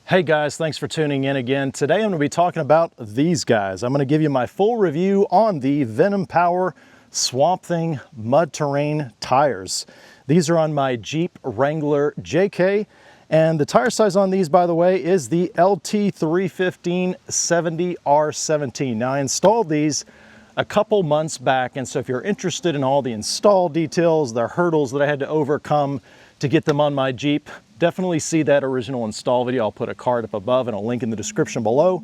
Hey guys, thanks for tuning in again. Today I'm going to be talking about these guys. I'm going to give you my full review on the Venom Power SwampThing mud terrain tires. These are on my Jeep Wrangler JK, and the tire size on these, by the way, is the LT315 70R17. Now I installed these a couple months back, and so if you're interested in all the install details, the hurdles that I had to overcome to get them on my Jeep, definitely see that original install video. I'll put a card up above and a link in the description below.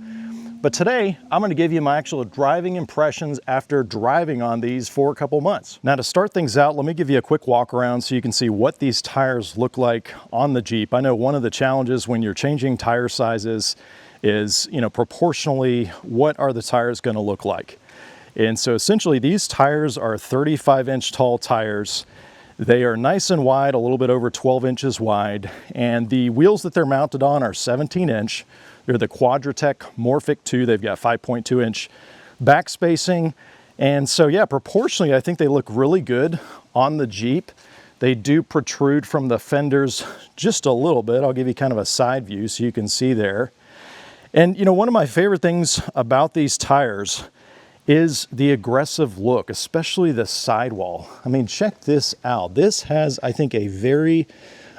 But today, I'm going to give you my actual driving impressions after driving on these for a couple months. Now to start things out, let me give you a quick walk around so you can see what these tires look like on the Jeep. I know one of the challenges when you're changing tire sizes is, proportionally, what are the tires going to look like? And so essentially these tires are 35-inch tall tires. They are nice and wide, a little bit over 12 inches wide, and the wheels that they're mounted on are 17-inch. They're the Quadratec Morphic 2. They've got 5.2-inch back spacing, and so yeah, proportionally, I think they look really good on the Jeep. They do protrude from the fenders just a little bit. I'll give you kind of a side view so you can see there. And one of my favorite things about these tires is the aggressive look, especially the sidewall. I mean, check this out. This has, I think, a very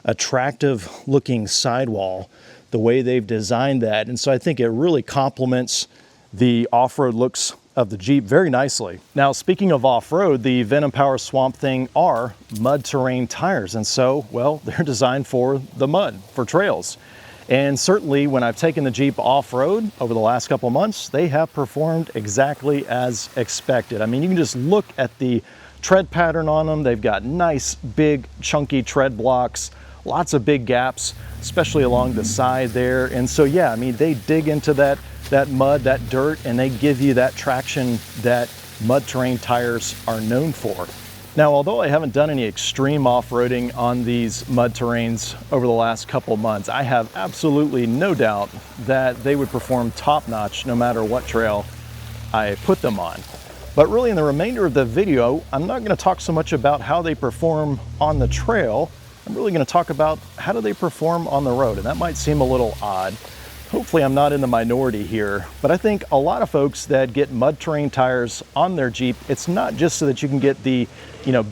attractive looking sidewall, the way they've designed that. And so I think it really complements the off-road looks of the Jeep very nicely. Now, speaking of off-road, the Venom Power SwampThing are mud terrain tires. And so, well, they're designed for the mud, for trails. And certainly when I've taken the Jeep off-road over the last couple months, they have performed exactly as expected. I mean, you can just look at the tread pattern on them. They've got nice, big, chunky tread blocks, lots of big gaps, especially along the side there. And so, yeah, I mean, they dig into that mud, that dirt, and they give you that traction that mud terrain tires are known for. Now, although I haven't done any extreme off-roading on these mud terrains over the last couple months, I have absolutely no doubt that they would perform top-notch no matter what trail I put them on. But really, in the remainder of the video, I'm not going to talk so much about how they perform on the trail. I'm really going to talk about how do they perform on the road, and that might seem a little odd. Hopefully I'm not in the minority here, but I think a lot of folks that get mud terrain tires on their Jeep, it's not just so that you can get the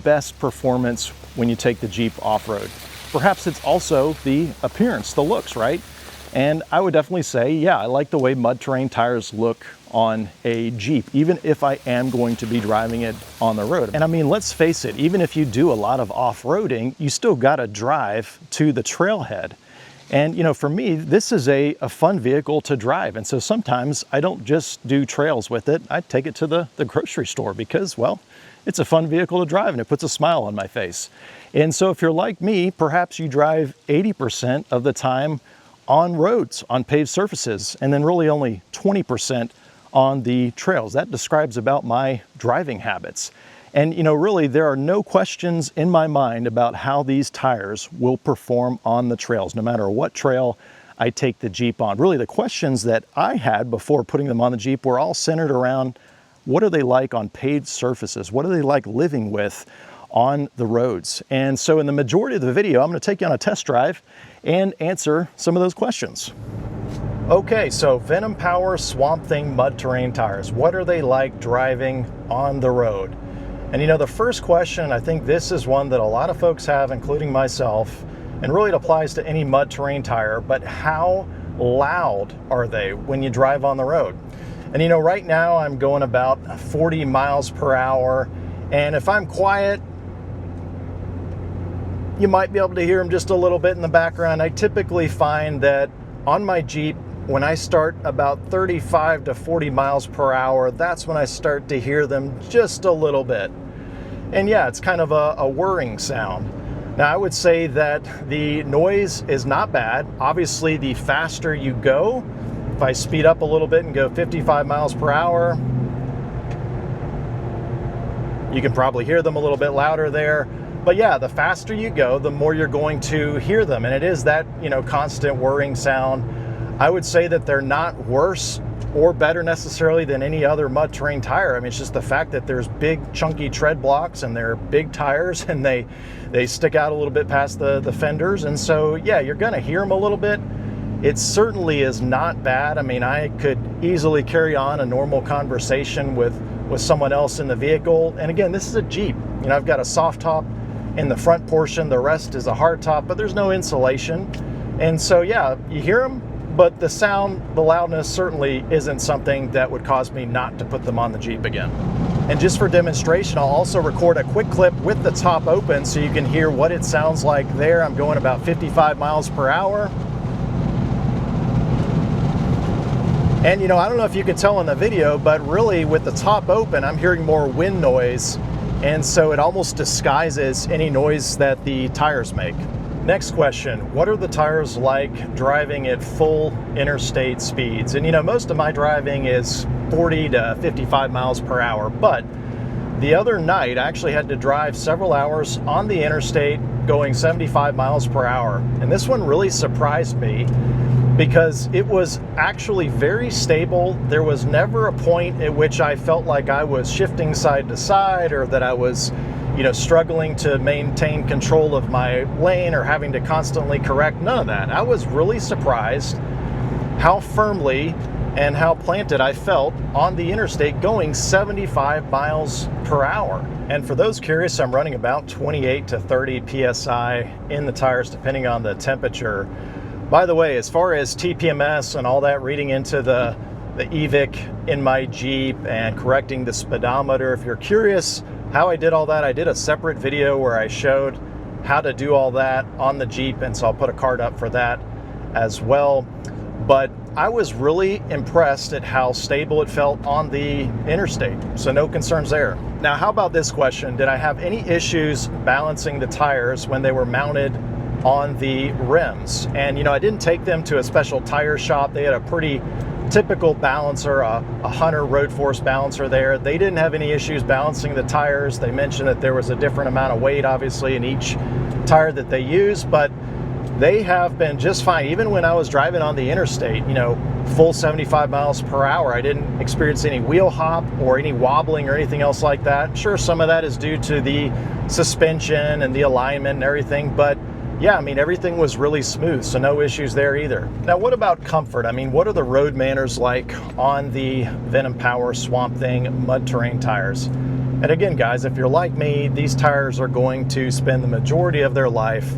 best performance when you take the Jeep off-road. Perhaps it's also the appearance, the looks, right? And I would definitely say, yeah, I like the way mud terrain tires look on a Jeep, even if I am going to be driving it on the road. And I mean, let's face it, even if you do a lot of off-roading, you still gotta drive to the trailhead. And for me, this is a fun vehicle to drive. And so sometimes I don't just do trails with it. I take it to the grocery store because, well, it's a fun vehicle to drive and it puts a smile on my face. And so if you're like me, perhaps you drive 80% of the time on roads, on paved surfaces, and then really only 20% on the trails. That describes about my driving habits. And really, there are no questions in my mind about how these tires will perform on the trails, no matter what trail I take the Jeep on. Really, the questions that I had before putting them on the Jeep were all centered around what are they like on paved surfaces? What are they like living with on the roads? And so in the majority of the video, I'm going to take you on a test drive and answer some of those questions. Okay, so Venom Power SwampThing mud terrain tires. What are they like driving on the road? And the first question, I think this is one that a lot of folks have, including myself, and really it applies to any mud terrain tire, but how loud are they when you drive on the road? And right now I'm going about 40 miles per hour, and if I'm quiet, you might be able to hear them just a little bit in the background. I typically find that on my Jeep, when I start about 35 to 40 miles per hour, that's when I start to hear them just a little bit. And yeah, it's kind of a whirring sound. Now, I would say that the noise is not bad. Obviously, the faster you go, if I speed up a little bit and go 55 miles per hour, you can probably hear them a little bit louder there. But yeah, the faster you go, the more you're going to hear them. And it is that, constant whirring sound. I would say that they're not worse or better necessarily than any other mud terrain tire. I mean, it's just the fact that there's big chunky tread blocks and they're big tires and they stick out a little bit past the fenders. And so, yeah, you're gonna hear them a little bit. It certainly is not bad. I mean, I could easily carry on a normal conversation with someone else in the vehicle. And again, this is a Jeep. You know, I've got a soft top in the front portion, the rest is a hard top, but there's no insulation. And so yeah, you hear them, but the sound, the loudness certainly isn't something that would cause me not to put them on the Jeep again. And just for demonstration, I'll also record a quick clip with the top open so you can hear what it sounds like there. I'm going about 55 miles per hour. And you know, I don't know if you could tell in the video, but really with the top open, I'm hearing more wind noise. And so it almost disguises any noise that the tires make. Next question, what are the tires like driving at full interstate speeds? And you know, most of my driving is 40 to 55 miles per hour, but the other night I actually had to drive several hours on the interstate going 75 miles per hour. And this one really surprised me because it was actually very stable. There was never a point at which I felt like I was shifting side to side or that I was, you know, struggling to maintain control of my lane or having to constantly correct. None of that. I was really surprised how firmly and how planted I felt on the interstate going 75 miles per hour. And for those curious, I'm running about 28 to 30 PSI in the tires depending on the temperature. By the way, as far as TPMS and all that, reading into the EVIC in my Jeep and correcting the speedometer, if you're curious how I did all that, I did a separate video where I showed how to do all that on the Jeep, and so I'll put a card up for that as well. But I was really impressed at how stable it felt on the interstate, so no concerns there. Now, how about this question? Did I have any issues balancing the tires when they were mounted on the rims? And you know, I didn't take them to a special tire shop. They had a pretty typical balancer, a Hunter road force balancer there. They didn't have any issues balancing the tires. They mentioned that there was a different amount of weight obviously in each tire that they use, but they have been just fine. Even when I was driving on the interstate, you know, full 75 miles per hour, I didn't experience any wheel hop or any wobbling or anything else like that. Sure, some of that is due to the suspension and the alignment and everything, but yeah, I mean, everything was really smooth, so no issues there either. Now, what about comfort? I mean, what are the road manners like on the Venom Power SwampThing mud terrain tires? And again, guys, if you're like me, these tires are going to spend the majority of their life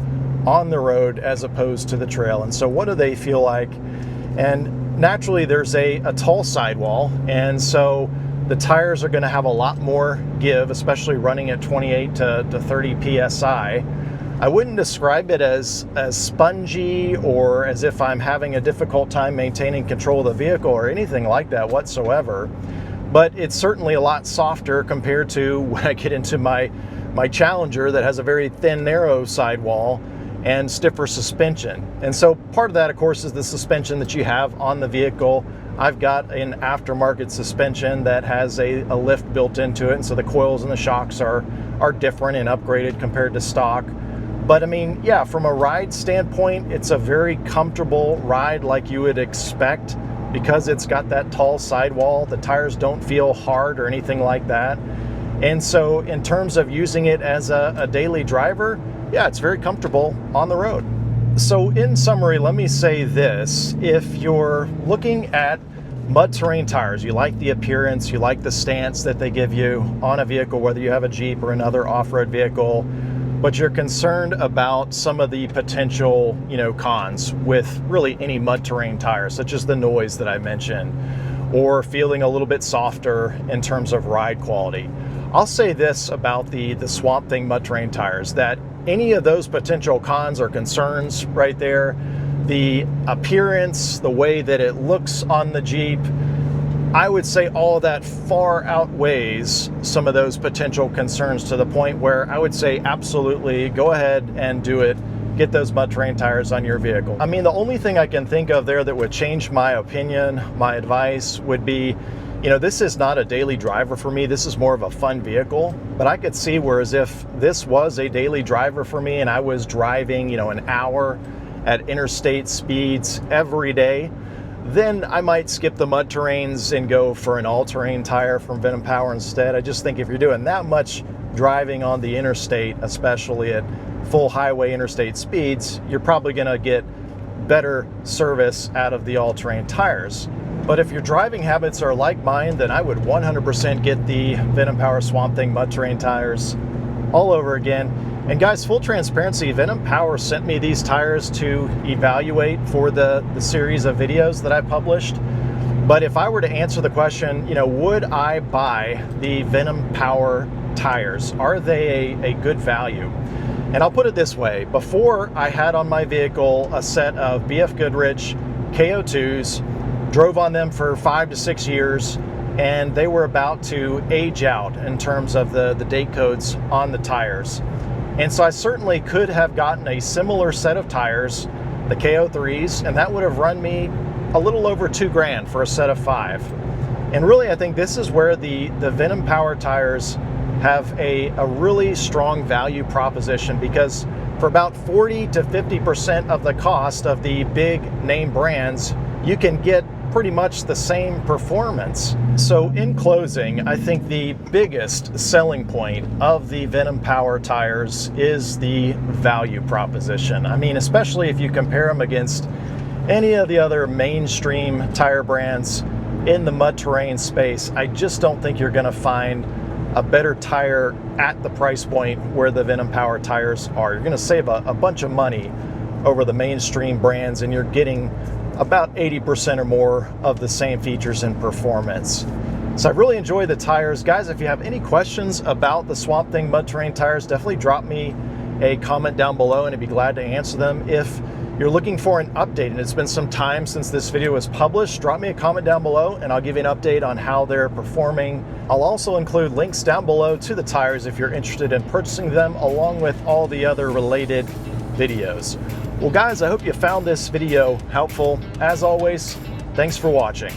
on the road as opposed to the trail. And so what do they feel like? And naturally, there's a tall sidewall, and so the tires are gonna have a lot more give, especially running at 28 to 30 PSI. I wouldn't describe it as spongy or as if I'm having a difficult time maintaining control of the vehicle or anything like that whatsoever, but it's certainly a lot softer compared to when I get into my Challenger that has a very thin, narrow sidewall and stiffer suspension. And so part of that, of course, is the suspension that you have on the vehicle. I've got an aftermarket suspension that has a lift built into it, and so the coils and the shocks are different and upgraded compared to stock. But I mean, yeah, from a ride standpoint, it's a very comfortable ride like you would expect because it's got that tall sidewall. The tires don't feel hard or anything like that. And so in terms of using it as a daily driver, yeah, it's very comfortable on the road. So in summary, let me say this. If you're looking at mud terrain tires, you like the appearance, you like the stance that they give you on a vehicle, whether you have a Jeep or another off-road vehicle, but you're concerned about some of the potential, you know, cons with really any mud terrain tire, such as the noise that I mentioned, or feeling a little bit softer in terms of ride quality. I'll say this about the SwampThing mud terrain tires, that any of those potential cons or concerns right there, the appearance, the way that it looks on the Jeep, I would say all of that far outweighs some of those potential concerns to the point where I would say absolutely go ahead and do it. Get those mud terrain tires on your vehicle. I mean, the only thing I can think of there that would change my opinion, my advice would be, you know, this is not a daily driver for me. This is more of a fun vehicle, but I could see whereas if this was a daily driver for me and I was driving, you know, an hour at interstate speeds every day, then I might skip the mud terrains and go for an all-terrain tire from Venom Power instead. I just think if you're doing that much driving on the interstate, especially at full highway interstate speeds, you're probably gonna get better service out of the all-terrain tires. But if your driving habits are like mine, then I would 100% get the Venom Power SwampThing mud terrain tires all over again. And guys, full transparency, Venom Power sent me these tires to evaluate for the series of videos that I published. But if I were to answer the question, you know, would I buy the Venom Power tires? Are they a good value? And I'll put it this way, before I had on my vehicle a set of BF Goodrich KO2s, drove on them for 5 to 6 years, and they were about to age out in terms of the date codes on the tires. And so I certainly could have gotten a similar set of tires, the KO3s, and that would have run me a little over $2,000 for a set of 5. And really, I think this is where the Venom Power tires have a really strong value proposition, because for about 40 to 50% of the cost of the big name brands, you can get pretty much the same performance. So in closing, I think the biggest selling point of the Venom Power tires is the value proposition. I mean, especially if you compare them against any of the other mainstream tire brands in the mud terrain space, I just don't think you're gonna find a better tire at the price point where the Venom Power tires are. You're gonna save a bunch of money over the mainstream brands, and you're getting about 80% or more of the same features and performance. So I really enjoy the tires. Guys, if you have any questions about the SwampThing mud terrain tires, definitely drop me a comment down below and I'd be glad to answer them. If you're looking for an update and it's been some time since this video was published, drop me a comment down below and I'll give you an update on how they're performing. I'll also include links down below to the tires if you're interested in purchasing them, along with all the other related videos. Well guys, I hope you found this video helpful. As always, thanks for watching.